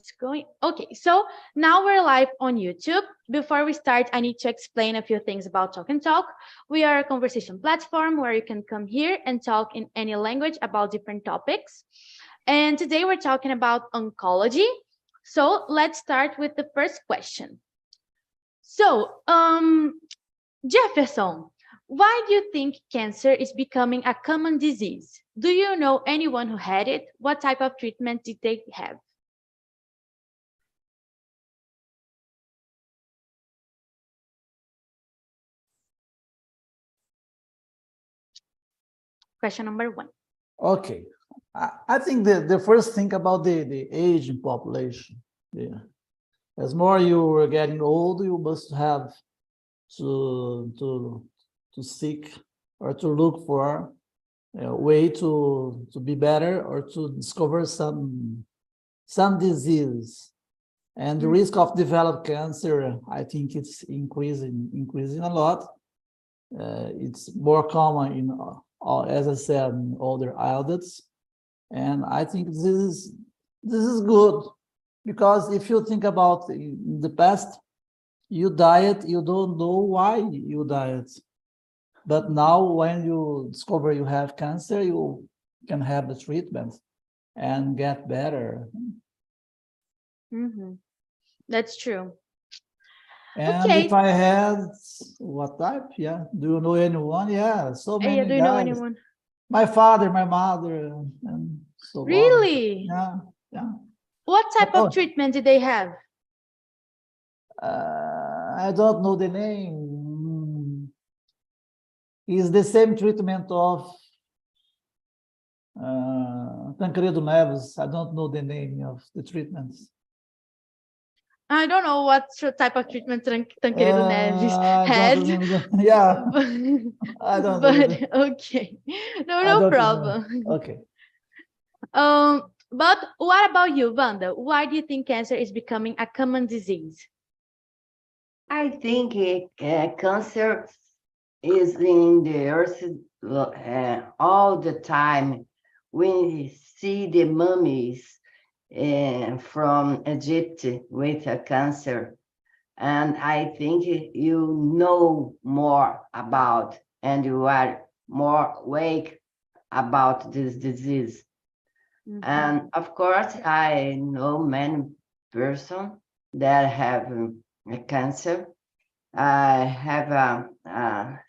it's going. Okay, so now we're live on YouTube. Before we start, I need to explain a few things about Talk and Talk. We are a conversation platform where you can come here and talk in any language about different topics. And today we're talking about oncology. So let's start with the first question. So, Jefferson, why do you think cancer is becoming a common disease? Do you know anyone who had it? What type of treatment did they have? Question number one. Okay, I think the first thing about the aging population. Yeah. As more you are getting old, you must have to seek or to look for a way to be better or to discover some disease. And the risk of develop cancer, I think it's increasing a lot. It's more common in, as I said, in older adults. And I think this is good, because if you think about in the past, you diet, you don't know why you diet. But now when you discover you have cancer, you can have the treatment and get better. That's true. And okay. If I had, what type? Yeah. Do you know anyone? Yeah, so many do you guys. know anyone? My father, my mother, and so on. Really? Yeah. What type of treatment did they have? I don't know the name. It's the same treatment of Tancredo Neves. I don't know the name of the treatments. I don't know what type of treatment Tancredo Neves had. Yeah, I don't know. But okay, no problem. Okay. But what about you, Wanda? Why do you think cancer is becoming a common disease? I think cancer is in the earth all the time. We see the mummies from Egypt with a cancer, and I think you know more about and you are more awake about this disease. And of course, I know many persons that have a cancer. I have a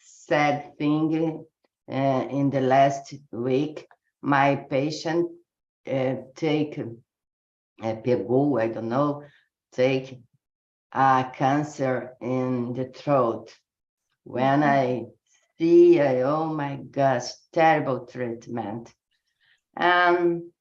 sad thing in the last week. My patient pegou, I don't know, take a cancer in the throat. When I see, oh my gosh, terrible treatment. And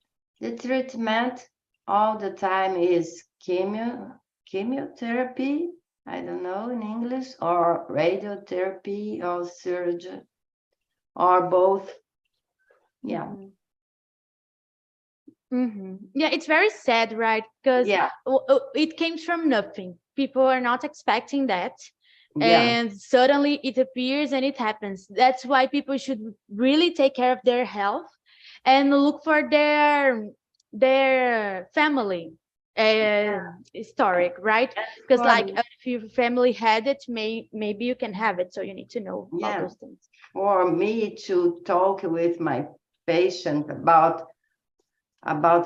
the treatment all the time is chemotherapy, I don't know in English, or radiotherapy or surgery, or both. Yeah. Yeah, it's very sad, right? Because it came from nothing. People are not expecting that. And suddenly it appears and it happens. That's why people should really take care of their health and look for their family historic, right? Because like if your family had it, maybe you can have it. So you need to know about those things. For me to talk with my patient about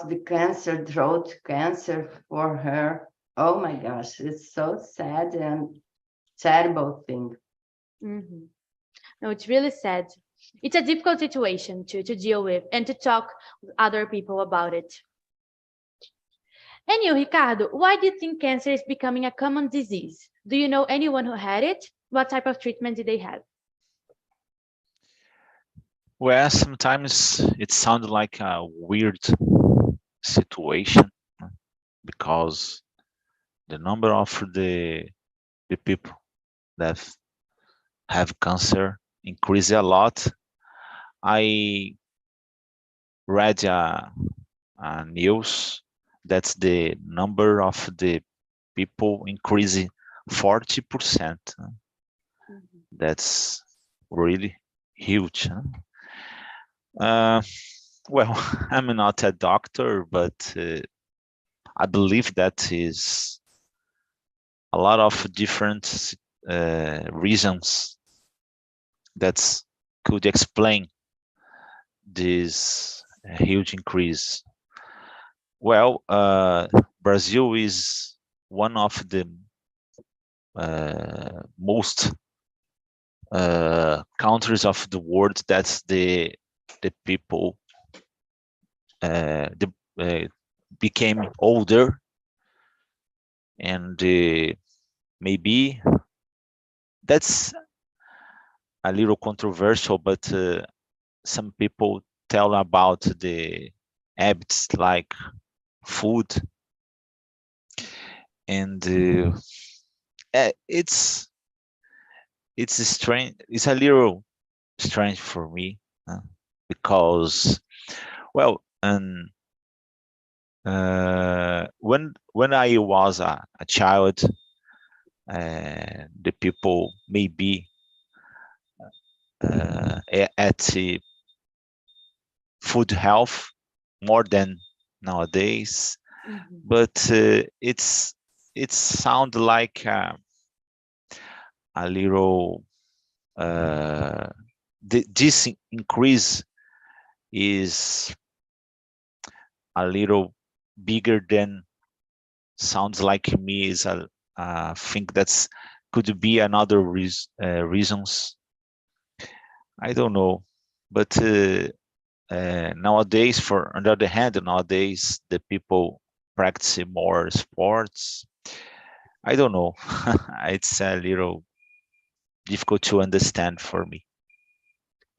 the cancer, throat cancer for her, oh my gosh, it's so sad and terrible thing. No, it's really sad. It's a difficult situation to deal with and to talk with other people about it. And you, Ricardo, why do you think cancer is becoming a common disease? Do you know anyone who had it? What type of treatment did they have? Well, sometimes it sounds like a weird situation because the number of the people that have cancer increase a lot. I read a news that's the number of the people increasing 40%. That's really huge. Well, I'm not a doctor, but I believe that is a lot of different reasons that could explain this huge increase. Well, Brazil is one of the most countries of the world that the people became older, and maybe that's a little controversial, but some people tell about the habits like food, and it's strange. It's a little strange for me because, well, and when I was a child, the people maybe at the food health more than nowadays, but it sounds like a little this increase is a little bigger than sounds like me. Is a think that's could be another reasons. I don't know, but nowadays, for on the other hand, nowadays the people practice more sports. I don't know. It's a little difficult to understand for me.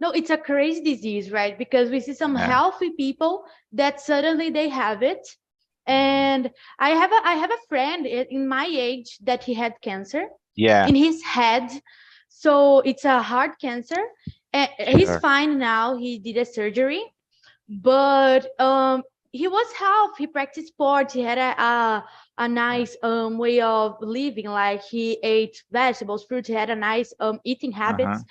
No, it's a crazy disease, right? Because we see some Yeah. healthy people that suddenly they have it. And I have a friend in my age that he had cancer Yeah, in his head. So it's a heart cancer. He's sure. fine now. He did a surgery, but he was healthy. He practiced sports. He had a nice way of living. Like he ate vegetables, fruits. He had a nice eating habits.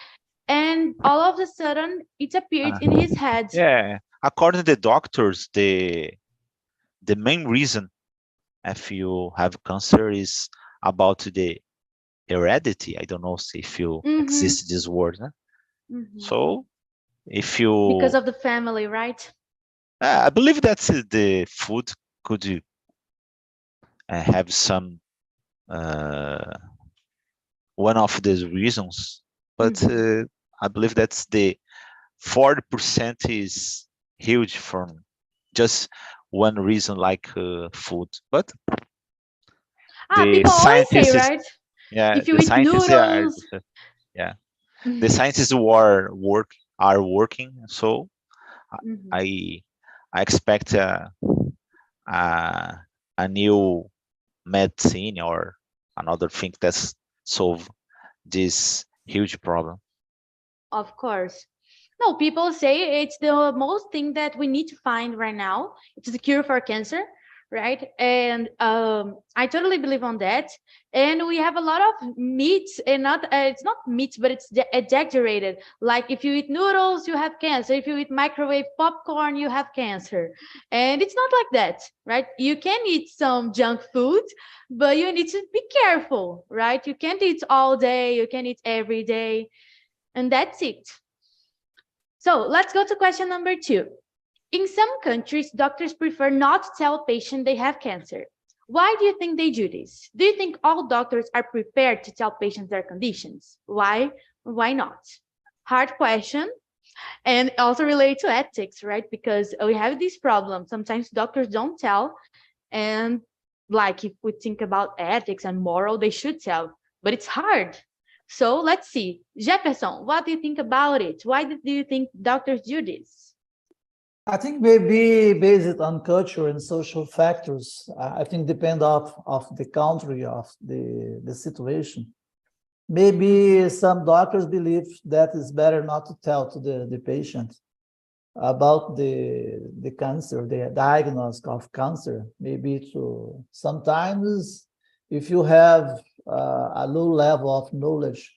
And all of a sudden, it appeared in his head. Yeah, according to the doctors, the main reason if you have cancer is about the heredity. I don't know if you exist this word. Huh? So if you, Because of the family, right? I believe that the food could have some one of these reasons, but I believe that's the 40% is huge from just one reason like food. But the People always say, scientists, right? yeah, If you the eat scientists are, noodles, yeah, the scientists who are working. So I I expect a new medicine or another thing that's solve this huge problem. of course. No, people say it's the most thing that we need to find right now. It's the cure for cancer, right? And I totally believe on that. And we have a lot of myths, and not it's not myths, but it's exaggerated. Like if you eat noodles, you have cancer. If you eat microwave popcorn, you have cancer. And it's not like that, right? You can eat some junk food, but you need to be careful, right? You can't eat all day. You can eat every day, and that's it. So let's go to question number 2. In some countries, doctors prefer not to tell patients they have cancer. Why do you think they do this? Do you think all doctors are prepared to tell patients their conditions? Why? Why not? Hard question. And also related to ethics, right? Because we have this problem. Sometimes doctors don't tell. And like if we think about ethics and moral, they should tell. But it's hard. So let's see. Jefferson, what do you think about it? Why do you think doctors do this? I think maybe based on culture and social factors. I think depend of the country, of the situation. Maybe some doctors believe that it's better not to tell to the patient about the cancer, the diagnosis of cancer. Maybe to sometimes if you have a low level of knowledge,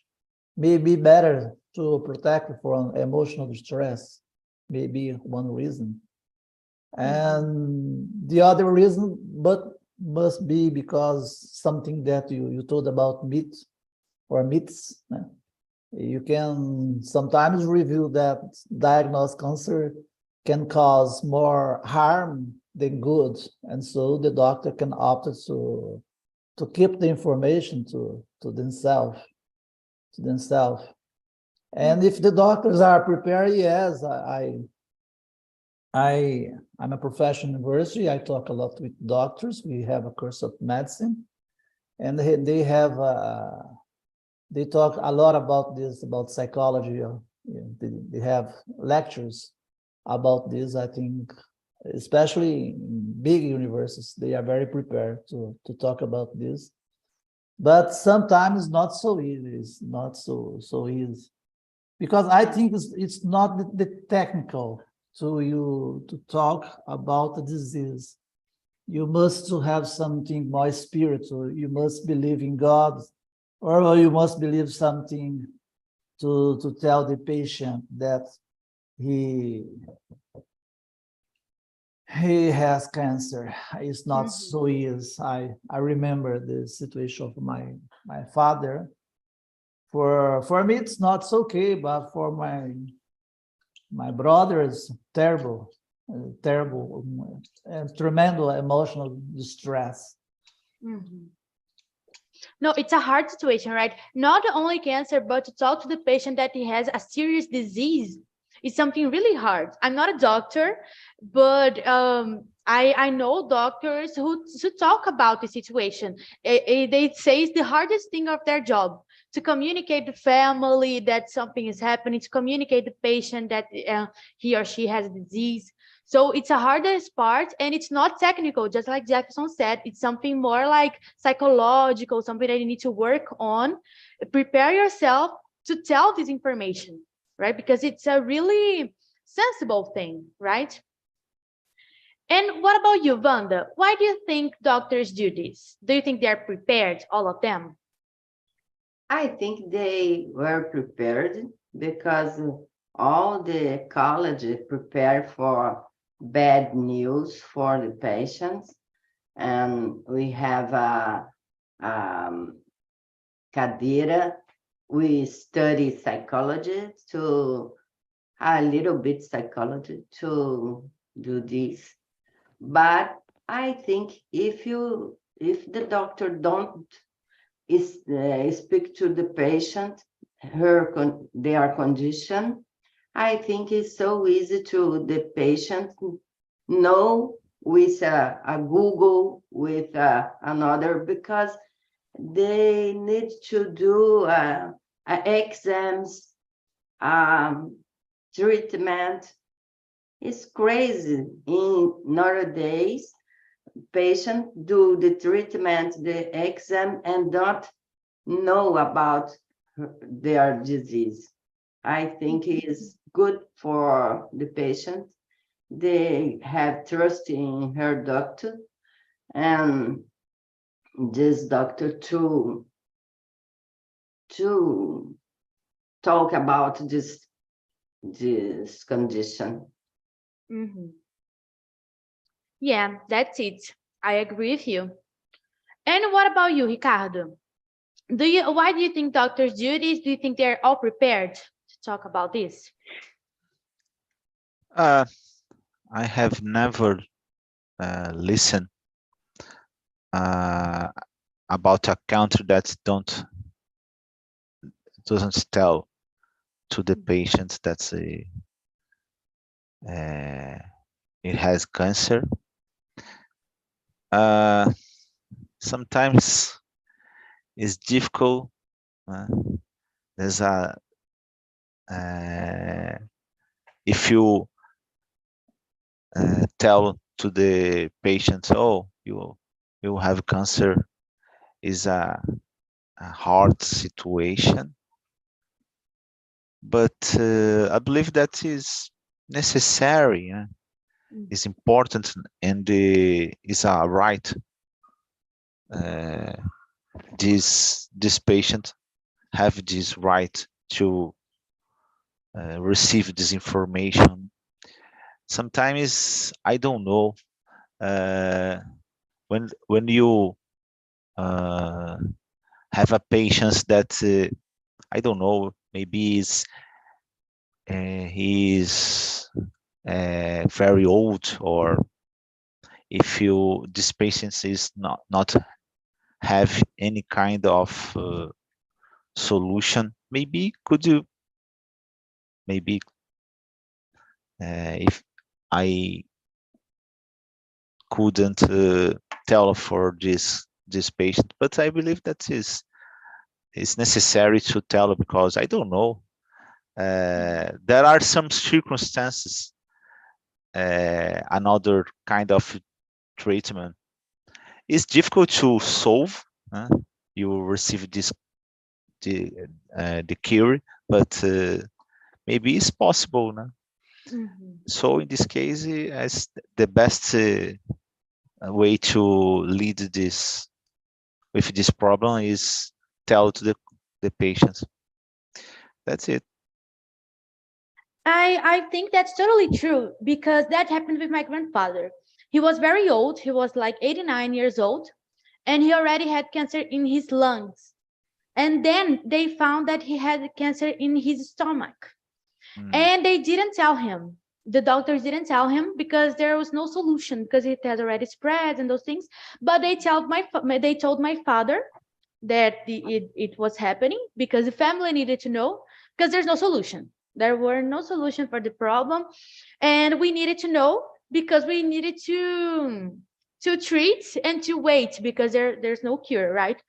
maybe better to protect from emotional distress. Maybe one reason. And the other reason, but must be because something that you told about myth or myths. You can sometimes reveal that diagnosed cancer can cause more harm than good, and so the doctor can opt to keep the information to themselves. And if the doctors are prepared, yes, I'm a professional university. I talk a lot with doctors. We have a course of medicine, and they talk a lot about this, about psychology. They have lectures about this. I think, especially in big universities, they are very prepared to talk about this. But sometimes not so easy. It's not so easy, because I think it's not the technical to talk about the disease. You must to have something more spiritual. You must believe in God, or you must believe something to tell the patient that he has cancer. It's not so easy. I remember the situation of my father. For me, it's not so okay, but for my brother, it's terrible, terrible, and tremendous emotional distress. No, it's a hard situation, right? Not only cancer, but to talk to the patient that he has a serious disease is something really hard. I'm not a doctor, but I know doctors who talk about the situation. They say it's the hardest thing of their job to communicate the family that something is happening, to communicate the patient that he or she has a disease. So it's a hardest part, and it's not technical, just like Jefferson said. It's something more like psychological, something that you need to work on. Prepare yourself to tell this information, right? Because it's a really sensible thing, right? And what about you, Wanda? Why do you think doctors do this? Do you think they're prepared, all of them? I think they were prepared because all the college prepared for bad news for the patients. And we have a cadeira. We study psychology to a little bit psychology to do this. But I think if the doctor don't speak to the patient, their condition, I think it's so easy to the patient know with a Google, with another, because they need to do exams, treatment. It's crazy. In nowadays, patients do the treatment, the exam, and don't know about their disease. I think it's good for the patient. They have trust in her doctor, and this doctor to talk about this condition. Yeah, that's it. I agree with you. And what about you, Ricardo? Why do you think doctors do this? Do you think they're all prepared to talk about this? I have never listened about a country that doesn't tell to the patient that it has cancer. Sometimes it's difficult. There's a if you tell to the patient, oh, you have cancer, is a hard situation. But I believe that is necessary. Is important, and is a right. This patient have this right to receive this information. Sometimes I don't know when you have a patient that I don't know, maybe he's very old, or if this patient is not have any kind of solution, maybe if I couldn't tell for this patient, but I believe that is necessary to tell, because I don't know. There are some circumstances, another kind of treatment is difficult to solve. You receive the cure, but maybe it's possible. So in this case, as the best way to lead this with this problem is tell to the patients. That's it. I think that's totally true, because that happened with my grandfather. He was very old. He was like 89 years old, and he already had cancer in his lungs. And then they found that he had cancer in his stomach. And they didn't tell him. The doctors didn't tell him because there was no solution, because it had already spread and those things. But they told my father that it was happening, because the family needed to know, because there's no solution. There were no solution for the problem, and we needed to know, because we needed to treat and to wait, because there's no cure, right?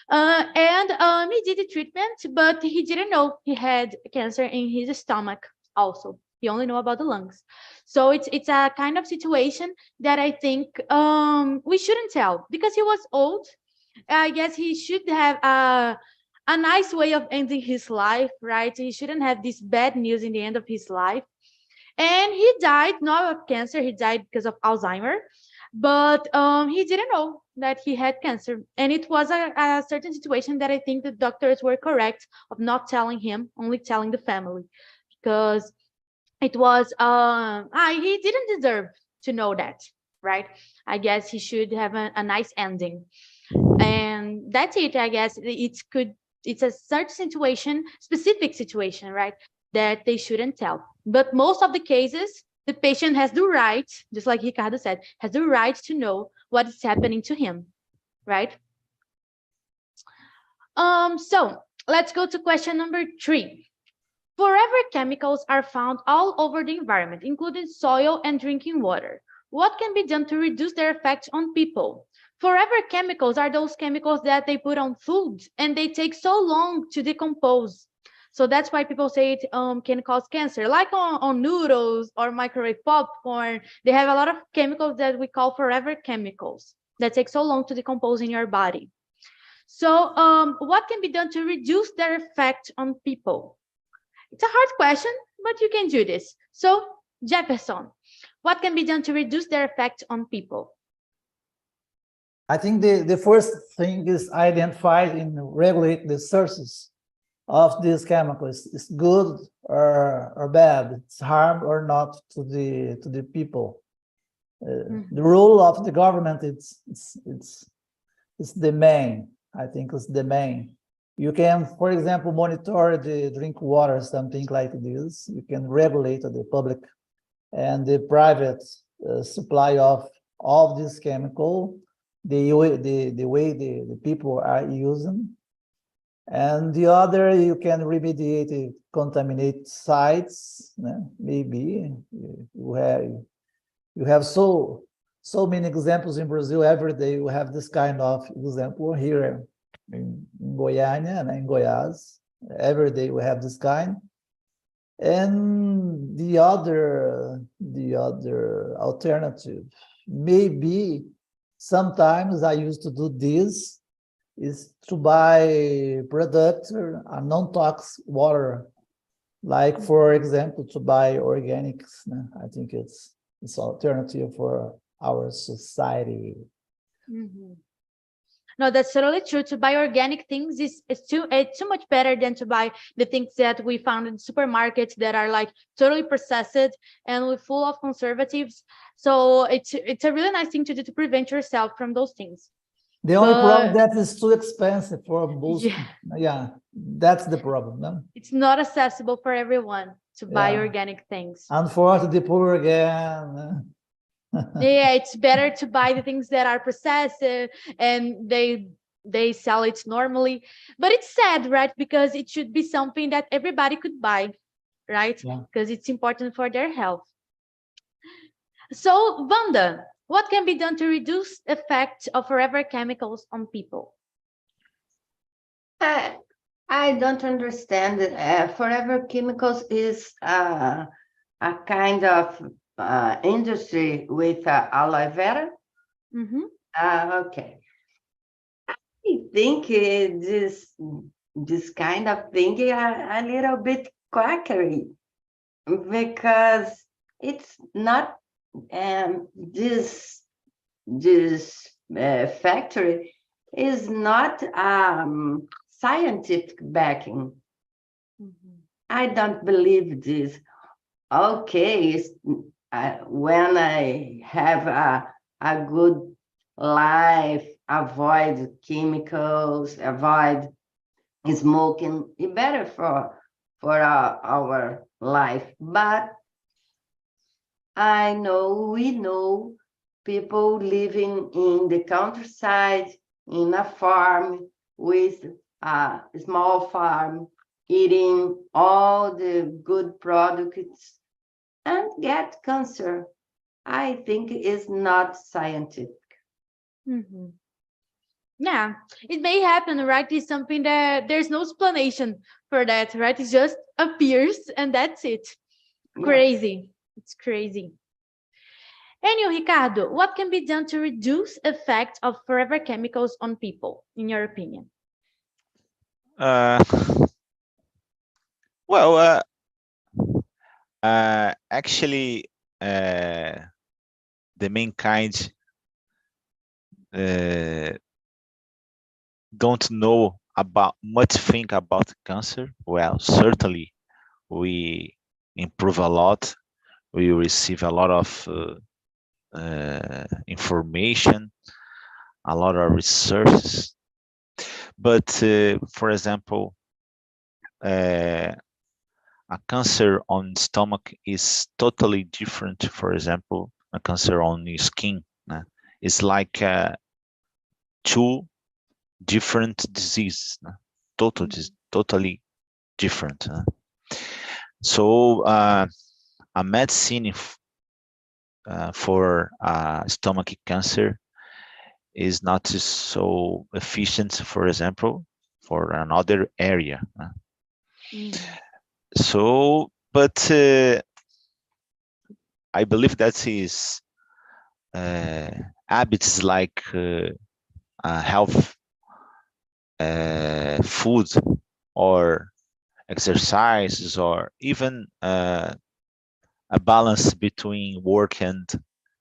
He did the treatment, but he didn't know he had cancer in his stomach also. He only knew about the lungs. So it's a kind of situation that I think we shouldn't tell, because he was old. I guess he should have a nice way of ending his life, right? He shouldn't have this bad news in the end of his life. And he died not of cancer, he died because of Alzheimer. But he didn't know that he had cancer. And it was a certain situation that I think the doctors were correct of not telling him, only telling the family, because it was he didn't deserve to know that, right? I guess he should have a nice ending. And that's it. I guess it's a certain situation, specific situation, right, that they shouldn't tell. But most of the cases, the patient has the right, just like Ricardo said, has the right to know what is happening to him, right? So let's go to question number 3. Forever chemicals are found all over the environment, including soil and drinking water. What can be done to reduce their effects on people? Forever chemicals are those chemicals that they put on food and they take so long to decompose. So that's why people say it can cause cancer, like on noodles or microwave popcorn. They have a lot of chemicals that we call forever chemicals that take so long to decompose in your body. So what can be done to reduce their effect on people? It's a hard question, but you can do this. So Jefferson, what can be done to reduce their effect on people? I think the first thing is identify and regulate the sources of these chemicals. Is good or bad, it's harm or not to the people. The role of the government, it's the main. I think it's the main. You can, for example, monitor the drink water, something like this. You can regulate the public and the private supply of all this chemical, the way the people are using. And the other, you can remediate the contaminated sites. Maybe you have so many examples in Brazil. Every day you have this kind of example here in Goiânia and in Goiás. Every day we have this kind. And the other alternative, maybe sometimes I used to do this, is to buy products, a non-toxic water, like, for example, to buy organics. I think it's alternative for our society. No, that's totally true. To buy organic things is too much better than to buy the things that we found in supermarkets that are like totally processed and with full of conservatives. So it's a really nice thing to do to prevent yourself from those things. The only problem But that is too expensive for most. yeah, Yeah, that's the problem. No? it's not accessible for everyone to buy Yeah. organic things. Unfortunately, poor again. Yeah, it's better to buy the things that are processed and they sell it normally. But it's sad, right? Because it should be something that everybody could buy, right? Yeah. Because it's important for their health. So, Wanda, what can be done to reduce the effect of forever chemicals on people? I don't understand. Forever chemicals is a kind of industry with aloe vera. Mm-hmm. Okay. I think this kind of thing are a little bit quackery because it's not this factory is not scientific backing. Mm-hmm. I don't believe this. Okay, when I have a good life, avoid chemicals, avoid smoking, it's better for our life. But we know people living in the countryside, in a farm with a small farm, eating all the good products and get cancer. I think it's not scientific. Mm-hmm. Yeah, it may happen, right? It's something that there's no explanation for that, right? It just appears and that's it. Crazy. It's crazy. And you, Ricardo, what can be done to reduce effect of forever chemicals on people, in your opinion? Uh, well, actually, the mankind don't know about much thing about cancer. Well, certainly we improve a lot. We receive a lot of information, a lot of researches. But for example, a cancer on stomach is totally different. For example, a cancer on the skin is like two different diseases, totally different. So a medicine for stomach cancer is not so efficient, for example, for another area. So, but I believe that is habits like health, food, or exercises, or even a balance between work and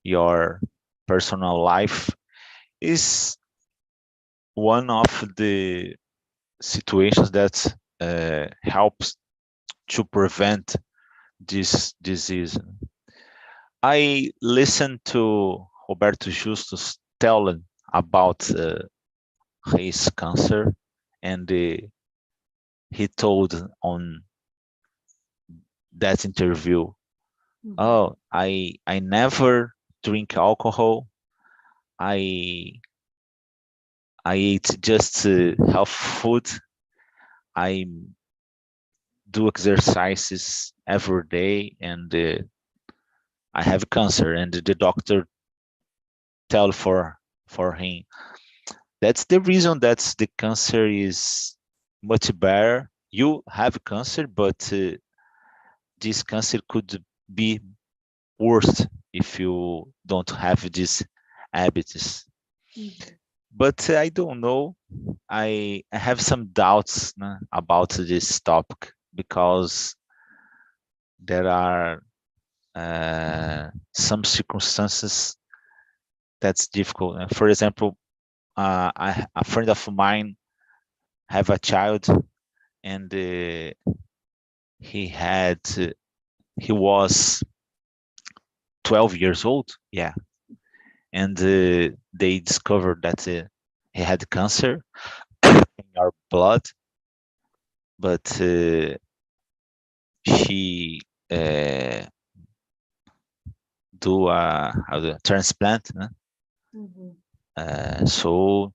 your personal life is one of the situations that helps to prevent this disease. I listened to Roberto Justus telling about his cancer, and he told on that interview, "Oh, I never drink alcohol. I I eat just health food. I do exercises every day, and I have cancer." And the doctor tell for him, that's the reason that the cancer is much better. You have cancer, but this cancer could be worse if you don't have these habits. But I don't know. I have some doubts about this topic because there are some circumstances that's difficult. For example, a friend of mine have a child, and he was 12 years old. Yeah, and they discovered that he had cancer in our blood, but she do a transplant. So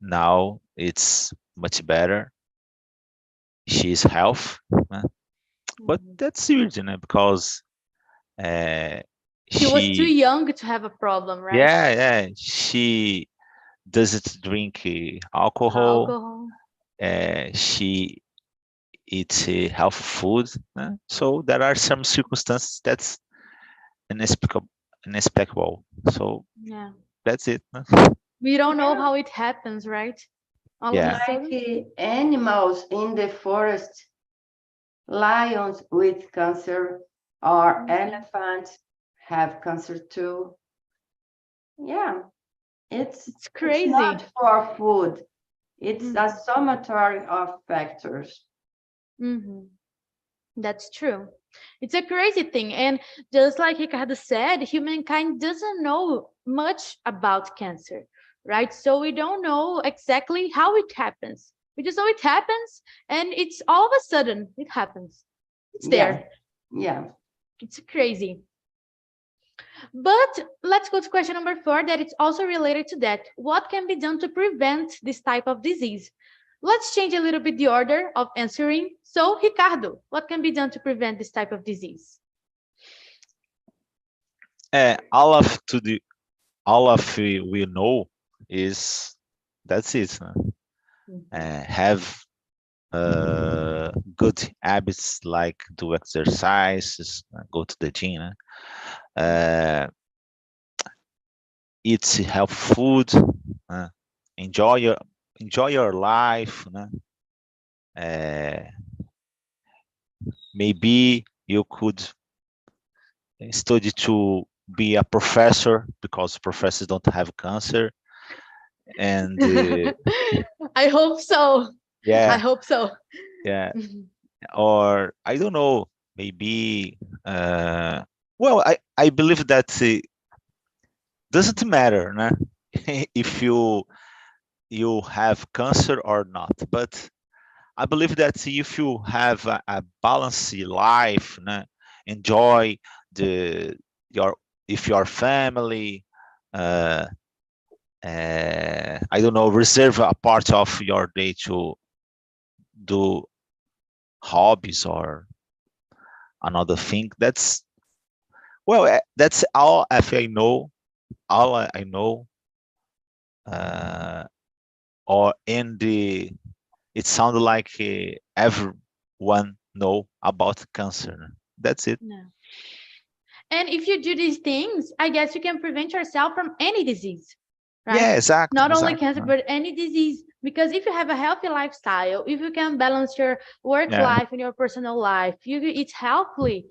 now it's much better. She's health, but that's weird, because He was too she, young to have a problem, right? yeah, she doesn't drink alcohol. Alcohol. She eats healthy food. So there are some circumstances that's inexplicable. So Yeah. that's it. We don't know Yeah. how it happens, right? All of Yeah. a sudden. Like animals in the forest, lions with cancer, or elephants have cancer too. Yeah, it's crazy. not for food. It's a summatory of factors. That's true. It's a crazy thing. And just like Ricardo said, humankind doesn't know much about cancer, right? So we don't know exactly how it happens. We just know it happens, and it's all of a sudden it happens. It's there. Yeah. It's crazy. But let's go to question number 4, that it's also related to that. What can be done to prevent this type of disease? Let's change a little bit the order of answering. So, Ricardo, what can be done to prevent this type of disease? All of we know is that's it. Have good habits like do exercises, go to the gym, eat healthy food, enjoy your life. Maybe you could study to be a professor, because professors don't have cancer. And I hope so. I yeah, hope so. yeah. Or I don't know, maybe well, I believe that doesn't matter, nah? If you have cancer or not, but I believe that if you have a balanced life, nah, enjoy the your if your family, I don't know, reserve a part of your day to do hobbies or another thing. That's that's all I know. All I know. Or in the it sounded like everyone know about cancer. That's it. No. And if you do these things, I guess you can prevent yourself from any disease, right? Yeah, exactly. Not only exactly. cancer, but any disease. Because if you have a healthy lifestyle, if you can balance your work Yeah. life and your personal life, you eat healthily,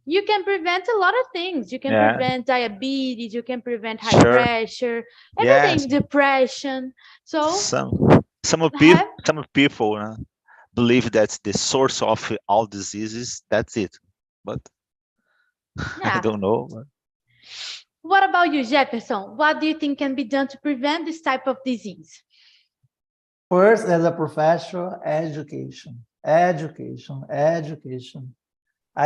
you can prevent a lot of things. You can Yeah. prevent diabetes, you can prevent high Sure. pressure, Yes. everything, depression. So Some have people believe that's the source of all diseases. That's it. But I yeah. don't know. But What about you, Jefferson? What do you think can be done to prevent this type of disease? First, as a professional, education. I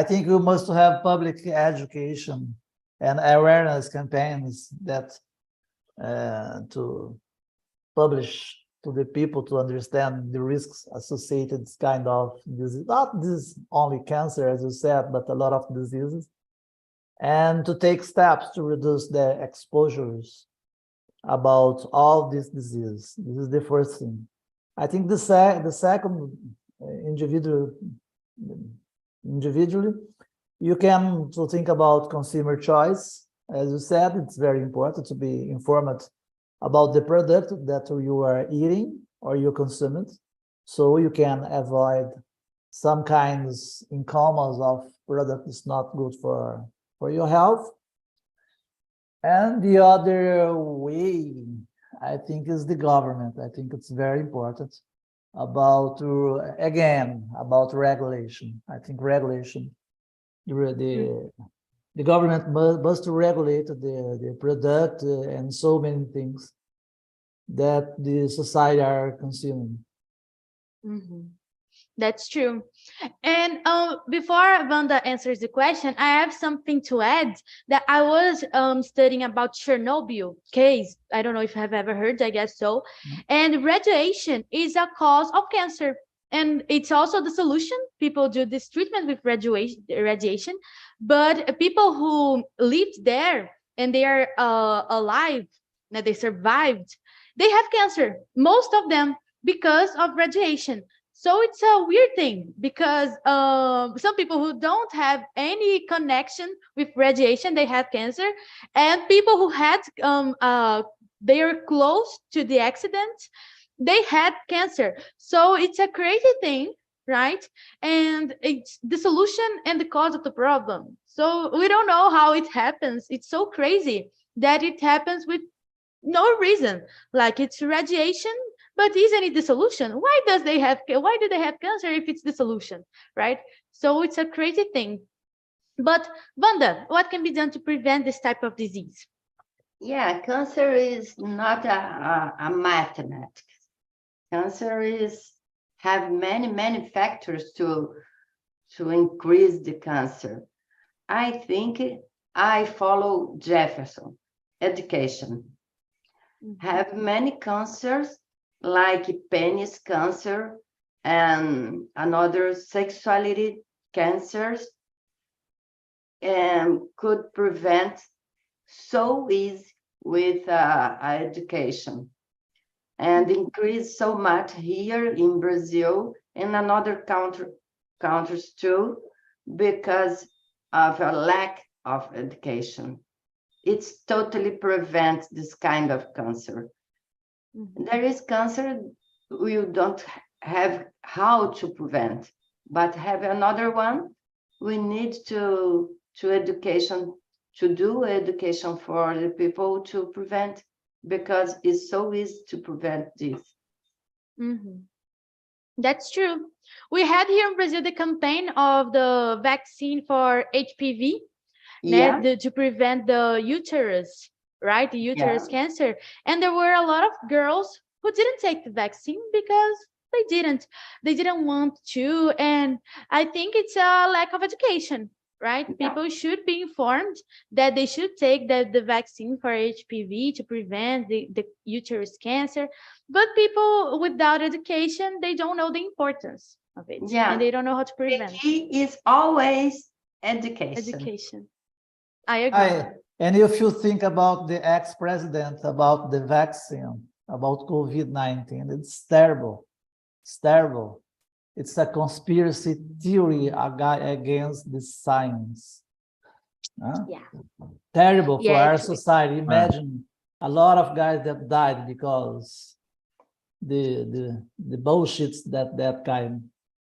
think we must have public education and awareness campaigns that to publish to the people to understand the risks associated with this kind of disease. Not this only cancer, as you said, but a lot of diseases. And to take steps to reduce the exposures about all these diseases. This is the first thing. I think the second, individually, you can to think about consumer choice. As you said, it's very important to be informed about the product that you are eating or you consume it, so you can avoid some kinds incomes of product is not good for your health. And the other way, I think is the government. I think it's very important about, again, about regulation. I think regulation, the government must regulate the product and so many things that the society are consuming. That's true. And before Wanda answers the question, I have something to add that I was studying about Chernobyl case. I don't know if you have ever heard, I guess so. And radiation is a cause of cancer. And it's also the solution. People do this treatment with radiation, but people who lived there and they are alive, that they survived, they have cancer, most of them because of radiation. So it's a weird thing because some people who don't have any connection with radiation, they have cancer, and people who had they are close to the accident, they had cancer. So it's a crazy thing, right? And it's the solution and the cause of the problem. So we don't know how it happens. It's so crazy that it happens with no reason. Like it's radiation, but isn't it the solution? Why do they have cancer if it's the solution, right? So it's a crazy thing. But Wanda, what can be done to prevent this type of disease? Yeah, cancer is not a mathematics. Cancer have many factors to increase the cancer. I think I follow Jefferson, education. Have many cancers like penis cancer and another sexuality cancers, and could prevent so easy with education, and increase so much here in Brazil and another countries too, because of a lack of education. It's totally prevents this kind of cancer. There is cancer you don't have how to prevent, but have another one. We need to education, to do education for the people to prevent, because it's so easy to prevent this. That's true. We had here in Brazil the campaign of the vaccine for HPV, to prevent the uterus, right? The uterus cancer. And there were a lot of girls who didn't take the vaccine because they didn't want to. And I think it's a lack of education, right? People should be informed that they should take the vaccine for HPV to prevent the uterus cancer. But people without education, they don't know the importance of it. And they don't know how to prevent. The key is always education. Education. I agree. And if you think about the ex-president, about the vaccine, about COVID-19, it's terrible. It's terrible. It's a conspiracy theory against the science. Terrible for our society. Imagine a lot of guys that died because the bullshits that guy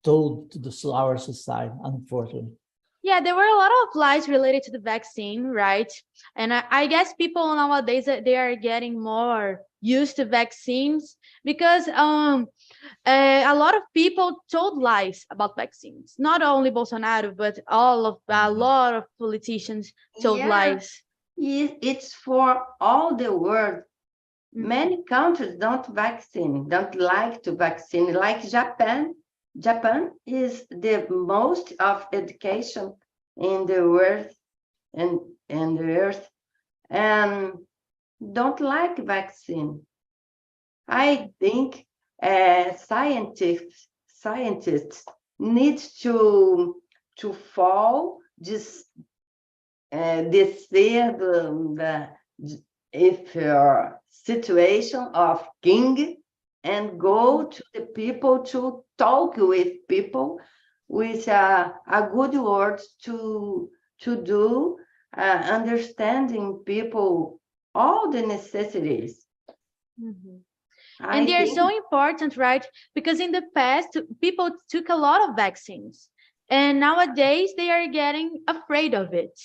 told to our society, unfortunately. Yeah, there were a lot of lies related to the vaccine, right? And I guess people nowadays, they are getting more used to vaccines because a lot of people told lies about vaccines. Not only Bolsonaro, but a lot of politicians told lies. It's for all the world. Many countries don't like to vaccine, like Japan. Japan is the most of education in the world and the earth, and don't like vaccine. I think scientists need to follow this if your situation of king, and go to the people to talk with people with a good word to do understanding people all the necessities. And they are so important, right? Because in the past, people took a lot of vaccines, and nowadays they are getting afraid of it.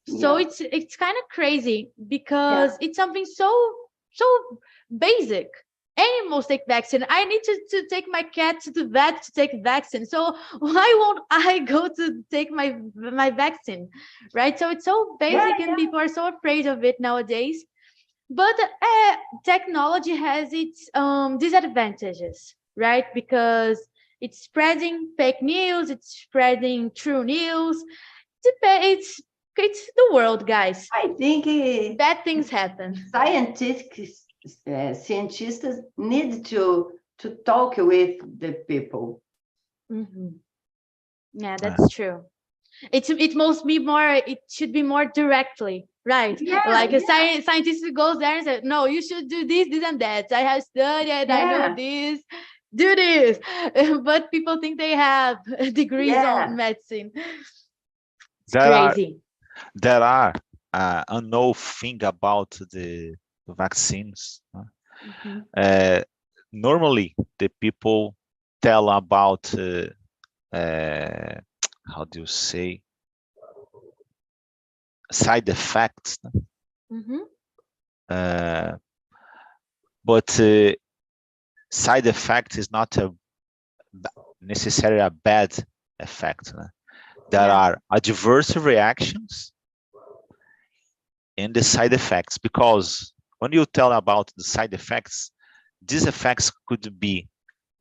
So it's kind of crazy because it's something so so basic. Animals take vaccine. I need to take my cat to the vet to take vaccine. So why won't I go to take my vaccine, right? So it's so basic, and people are so afraid of it nowadays. But technology has its disadvantages, right? Because it's spreading fake news, it's spreading true news. It's the world, guys. I think Bad things happen. Scientists need to talk with the people. Yeah, that's true. It should be more directly, right? Like a scientist goes there and says, no, you should do this, this, and that. I have studied, I know this, do this. But people think they have degrees on medicine. It's crazy. There are unknown thing about the vaccines. Normally, the people tell about how do you say, side effects. But side effect is not necessarily a bad effect. There are adverse reactions and the side effects, because when you tell about the side effects, these effects could be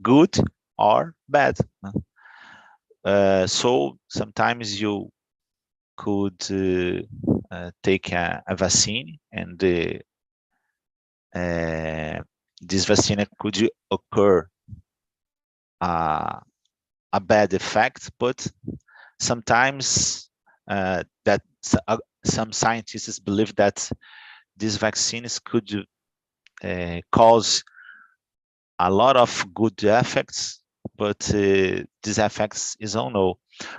good or bad. So sometimes you could take a vaccine, and this vaccine could occur a bad effect, but sometimes that some scientists believe that these vaccines could cause a lot of good effects, but these effects is unknown.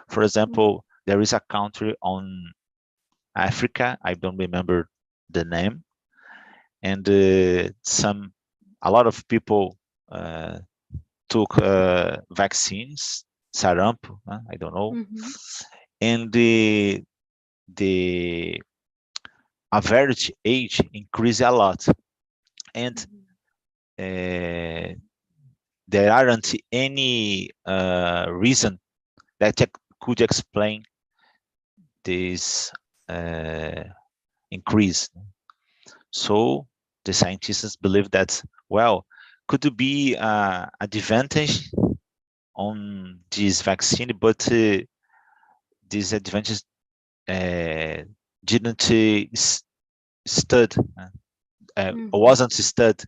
For example, there is a country on Africa, I don't remember the name, and a lot of people took vaccines, sarampo, I don't know, and the average age increased a lot, and there aren't any reason that could explain this increase. So the scientists believe that, well, could be an advantage on this vaccine, but this advantage didn't wasn't studied.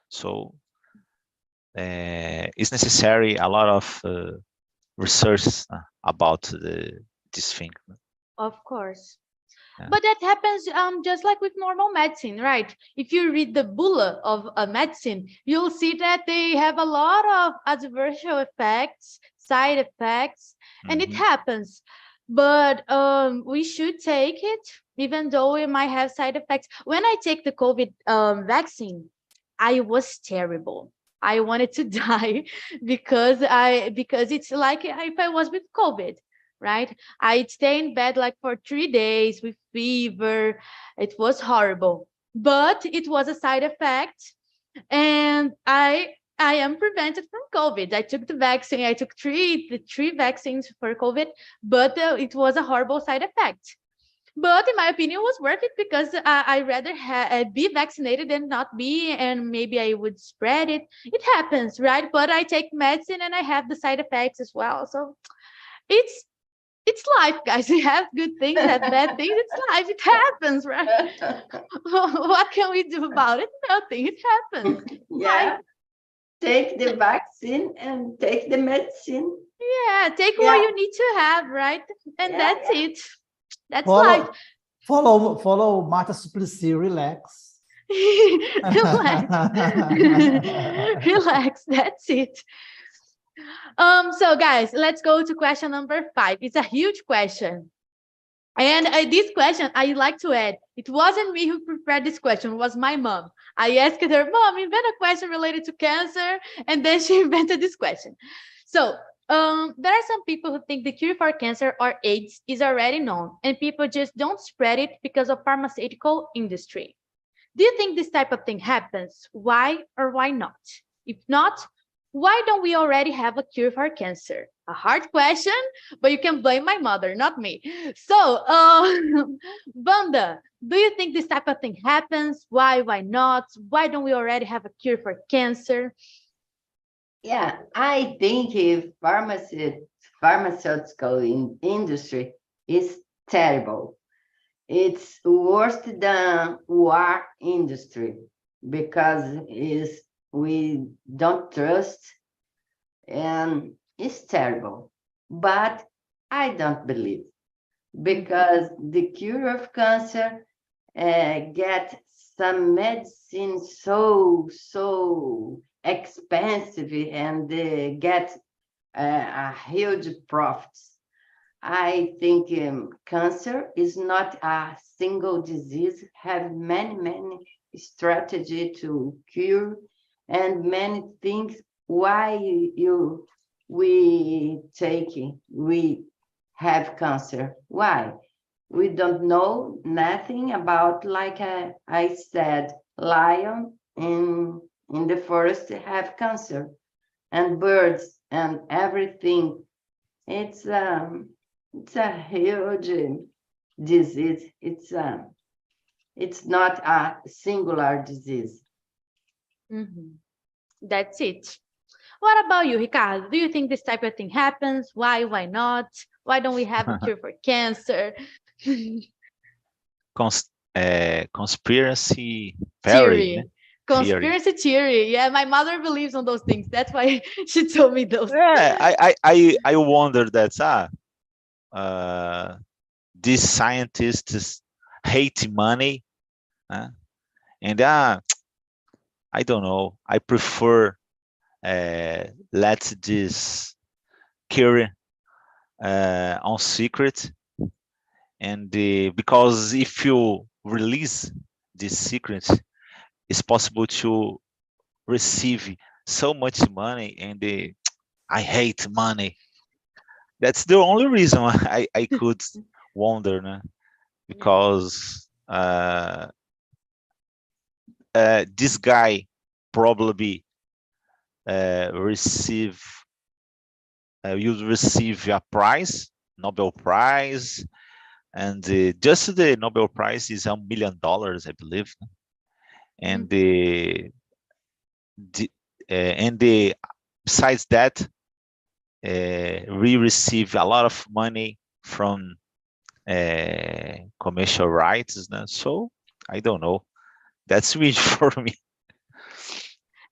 So it's necessary a lot of research about this thing. Of course. But that happens just like with normal medicine, right? If you read the bulla of a medicine, you'll see that they have a lot of adverse effects, side effects, and it happens. But we should take it, even though it might have side effects. When I take the COVID vaccine, I was terrible. I wanted to die because it's like if I was with COVID. Right? I'd stay in bed like for 3 days with fever. It was horrible, but it was a side effect, and I am prevented from COVID. I took the vaccine. I took the three vaccines for COVID, but it was a horrible side effect. But in my opinion, it was worth it because I'd rather be vaccinated than not be, and maybe I would spread it. It happens, right? But I take medicine and I have the side effects as well. So it's life, guys. We have good things, have bad things. It's life. It happens, right? What can we do about it? Nothing. It happens. Life. Take the vaccine and take the medicine. Yeah, take what you need to have, right? And that's it. That's life. Follow Marta Suplicy. Relax. Relax. Relax. That's it. So guys, let's go to question number 5. It's a huge question. And this question, I like to add, it wasn't me who prepared this question, it was my mom. I asked her, Mom, invent a question related to cancer, and then she invented this question. So there are some people who think the cure for cancer or AIDS is already known, and people just don't spread it because of pharmaceutical industry. Do you think this type of thing happens? Why or why not? If not, why don't we already have a cure for cancer? A hard question, but you can blame my mother, not me. So, Wanda, do you think this type of thing happens? Why not? Why don't we already have a cure for cancer? Yeah, I think if pharmaceutical industry is terrible. It's worse than war industry because we don't trust and it's terrible. But I don't believe because the cure of cancer get some medicine so expensive and get a huge profits. I think cancer is not a single disease, have many strategy to cure and many things why we have cancer. Why? We don't know nothing about, like I said, lion in the forest have cancer and birds and everything. It's a huge disease. It's not a singular disease. Mhm. That's it. What about you, Ricardo? Do you think this type of thing happens? Why not? Why don't we have a cure for cancer? Conspiracy theory, Theory. né? Theory. Conspiracy theory. Yeah, my mother believes on those things. That's why she told me those. Yeah, I wonder that these scientists hate money, and I don't know. I prefer let this cure on secret, and because if you release this secret, it's possible to receive so much money, and I hate money. That's the only reason I could wonder, né? Because this guy probably receive you receive a prize, Nobel Prize, and just the Nobel Prize is $1 million, I believe, and the besides that, we receive a lot of money from commercial rights, né? So I don't know. That's rich for me.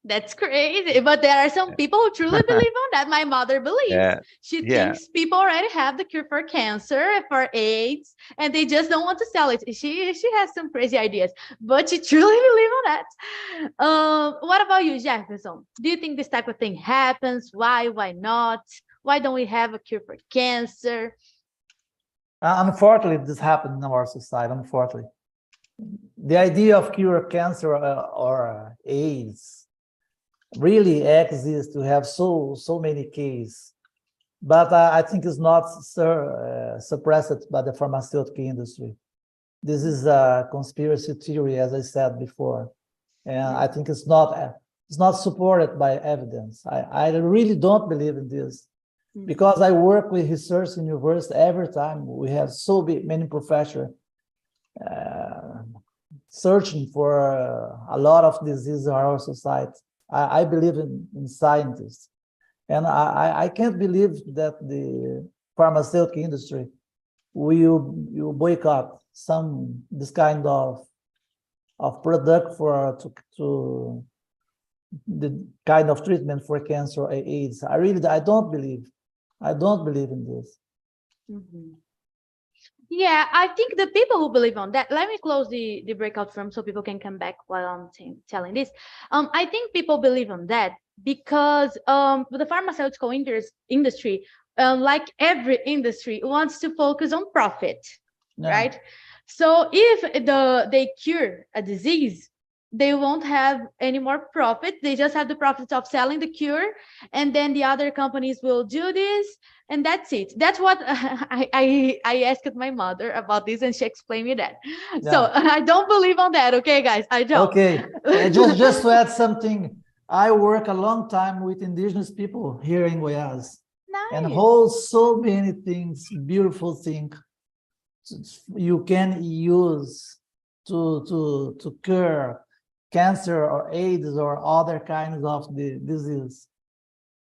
That's crazy. But there are some people who truly believe on that. My mother believes. Yeah, She yeah. thinks people already have the cure for cancer, for AIDS, and they just don't want to sell it. She has some crazy ideas, but she truly believes on that. What about you, Jefferson? Do you think this type of thing happens? Why not? Why don't we have a cure for cancer? Unfortunately, this happened in our society, unfortunately. The idea of cure cancer or AIDS really exists to have so many cases, but I think it's not suppressed by the pharmaceutical industry. This is a conspiracy theory, as I said before, and I think it's not supported by evidence. I really don't believe in this because I work with research in university. Every time we have so many professors searching for a lot of diseases in our society. I believe in scientists, and I can't believe that the pharmaceutical industry will boycott this kind of product to the kind of treatment for cancer or AIDS. I don't believe in this. Yeah, I think the people who believe on that, let me close the breakout room so people can come back while I'm telling this. I think people believe on that because the pharmaceutical industry, like every industry, wants to focus on profit, right? So if they cure a disease, they won't have any more profit. They just have the profits of selling the cure, and then the other companies will do this, and that's it. That's what I asked my mother about this, and she explained me that. So I don't believe on that, okay, guys? I don't. Okay, just to add something, I work a long time with indigenous people here in Goiás, and Nice. hold so many things, beautiful things you can use to cure cancer or AIDS or other kinds of the disease.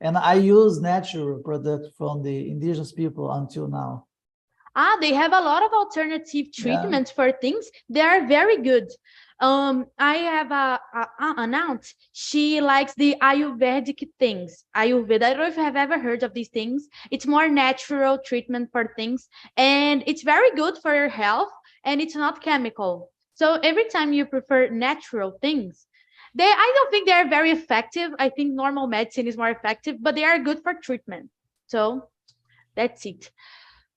And I use natural products from the indigenous people until now. They have a lot of alternative treatments for things. They are very good. I have an aunt. She likes the Ayurvedic things. Ayurveda. I don't know if you have ever heard of these things. It's more natural treatment for things, and it's very good for your health, and it's not chemical. So every time you prefer natural things, I don't think they are very effective. I think normal medicine is more effective, but they are good for treatment. So that's it.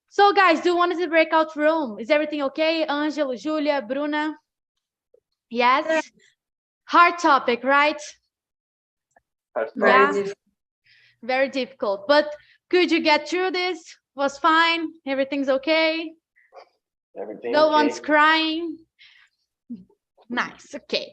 So guys, do you want the breakout room? Is everything okay? Angelo, Julia, Bruna? Yes? Hard topic, right? Very Yeah. difficult. Very difficult. But could you get through this? Was fine? Everything's okay? Everything No okay? one's crying? Nice, okay.